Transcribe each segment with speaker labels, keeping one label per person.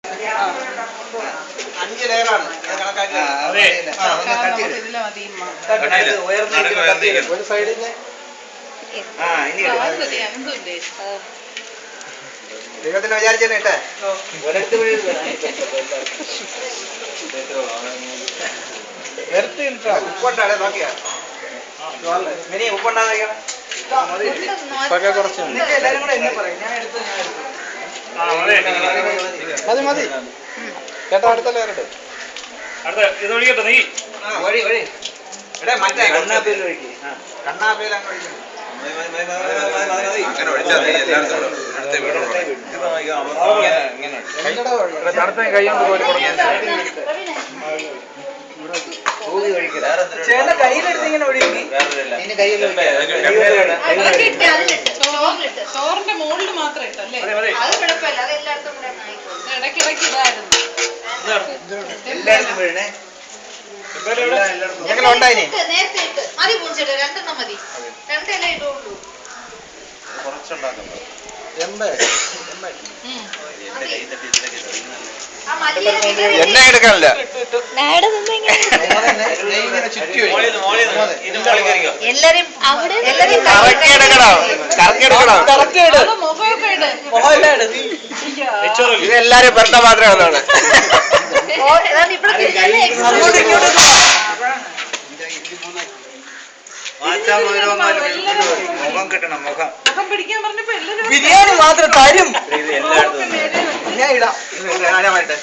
Speaker 1: 5 ലെയറാണ് കണക്കാക്കി. ഒരു സൈഡിൽ ദൈവത്തിന് വിചാരിച്ചേ ഇട്ടെ ഉപ്പുണ്ടാണ് നോക്കിയാ മിനി ഉപ്പുണ്ടാകുന്ന കുറച്ച് എല്ലാരും കൂടെ എന്നെ പറയും. ഞാൻ എടുത്തു മതി മതി ചേട്ടാ അടുത്ത ലെയറിട്ട്
Speaker 2: ഇത് ഒഴിക്കട്ടെ നീ
Speaker 1: വഴി വഴി ഇവിടെ മറ്റേ കണ്ണാപ്പിയിൽ ഒഴിക്കും. കണ്ണാപ്പിയിൽ അങ്ങ് ഒഴിക്കും. ചേട്ടൻ കയ്യിലെടുത്ത് ഇങ്ങനെ ഒഴിക്കും.
Speaker 3: ചോറിന്റെ മുകളിൽ മാത്രം ഇട്ടല്ലേ? അത് കുഴപ്പമില്ല, അത് എല്ലായിടത്തും കൂടെ ഇടയ്ക്കിടയ്ക്ക് ഇതായിരുന്നു.
Speaker 1: എല്ലായിടത്തും വീഴണേ.
Speaker 3: നേരത്തെ ഇട്ട് മതി പൂഞ്ചിട്ട് 2 എണ്ണം മതി. 2 എല്ലാം ഇടുള്ളൂ.
Speaker 1: എണ്ണ എടുക്കാനില്ല.
Speaker 3: എല്ലാരും
Speaker 1: ഇതെല്ലാരും പെട്ട മാത്രമേ വന്നാണ്. ബിരിയാണി മാത്രം തരും. ഞാൻ ഇടാം. ഞാൻ വരട്ടെ.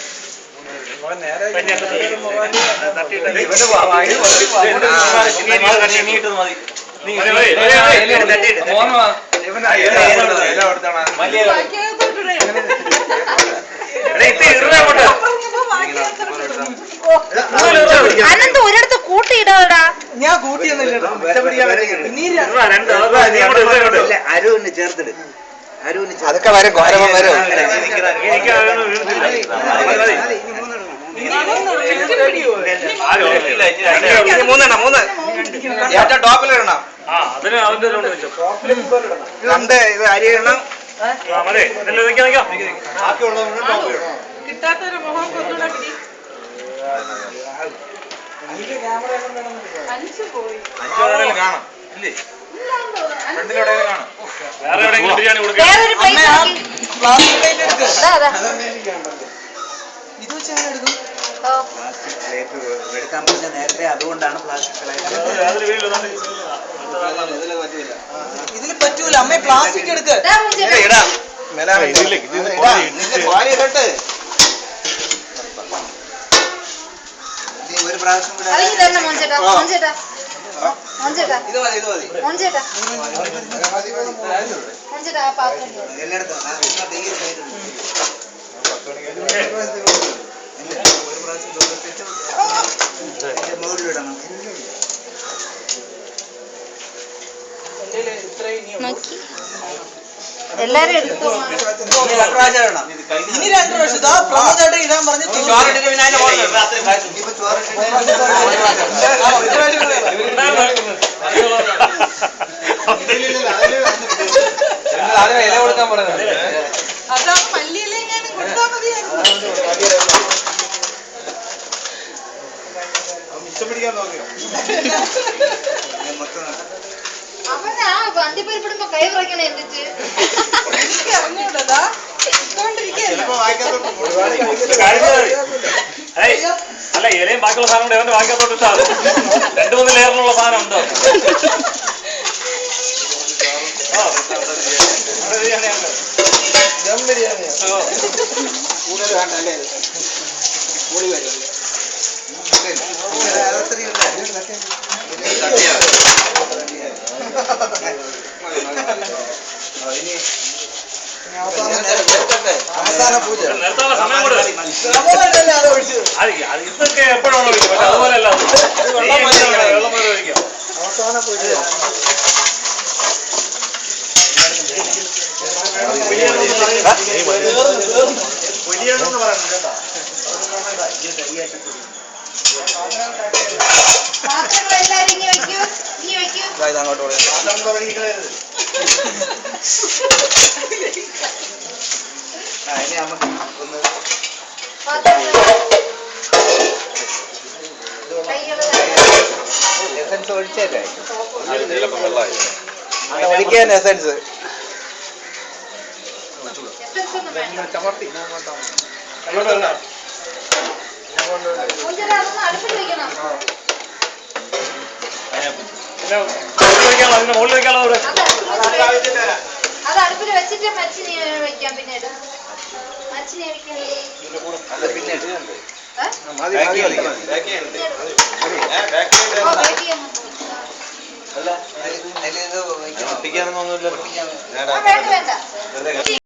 Speaker 3: അനന്ത് ഒരിടത്ത് കൂട്ടിയിടാടാ.
Speaker 1: ഞാൻ കൂട്ടിയൊന്നുമില്ല. അരുവിന് ചേർത്തിട്. അതൊക്കെ വരും. കോരമം വരും. മൂന്ന് ഏറ്റവും ടോപ്പിലിടണം. 2 ഇത് അരി ഇടണം.
Speaker 3: കിട്ടാത്തൊരു മുഖം കൊന്നുകൂടെ പിടി. 5 പോയി.
Speaker 2: 5 കാണാം ഇല്ലേ?
Speaker 3: വേറൊരു പ്ലേറ്റ്
Speaker 1: എടുക്കാൻ പറഞ്ഞ നേരത്തെ അതുകൊണ്ടാണ് പ്ലാസ്റ്റിക്. ഇതിൽ പറ്റൂല അമ്മ. പ്ലാസ്റ്റിക് എടുക്ക. ഒരു പ്രാവശ്യം മുകളിലിടണം.
Speaker 3: എല്ലാരും എടുത്തു.
Speaker 1: ഇനി 2 പ്രാവശ്യം ഇടാൻ പറഞ്ഞ് ഇല കൊടുക്കാൻ പറഞ്ഞത്.
Speaker 3: അതാ മല്ലിയില കൊടുത്താൽ മതിയായിരുന്നു. അവന് ആ വണ്ടിപ്പരിപ്പിടുമ്പോ കൈ പറയണേ എന്നിട്ട് എനിക്ക് അറിഞ്ഞൂടതാ
Speaker 2: അല്ല ഇലയും ബാക്കിയുള്ള സാധനം കൊണ്ട് എവന്റെ വാക്കിയത്തോട്ട് ഇട്ടാൽ 2-3 ലെയറിലുള്ള സാധനം ഉണ്ടോ?
Speaker 1: കൂടുതൽ വേണ്ടല്ലേ? കൂടി വരും. അവസാന പൂജ
Speaker 2: ഇതൊക്കെ എപ്പോഴാണോ അതുപോലെയല്ല. വെള്ളം പോലെ ഒഴിക്കാം.
Speaker 1: അവസാന പൂജ അങ്ങോട്ട് ഇനി നമുക്ക് ഒന്ന് എസൻസ് ഒഴിച്ചേരെ ഒഴിക്കാൻ എസൻസ് ചമർത്തി
Speaker 2: അതിന്റെ മുകളിൽ വെക്കാനുള്ളത്
Speaker 3: അത് അടുപ്പിൽ വെച്ചിട്ട് മച്ചിനി വെക്കാം. പിന്നീട് മച്ചിനി
Speaker 1: പിന്നെ
Speaker 3: വേണ്ട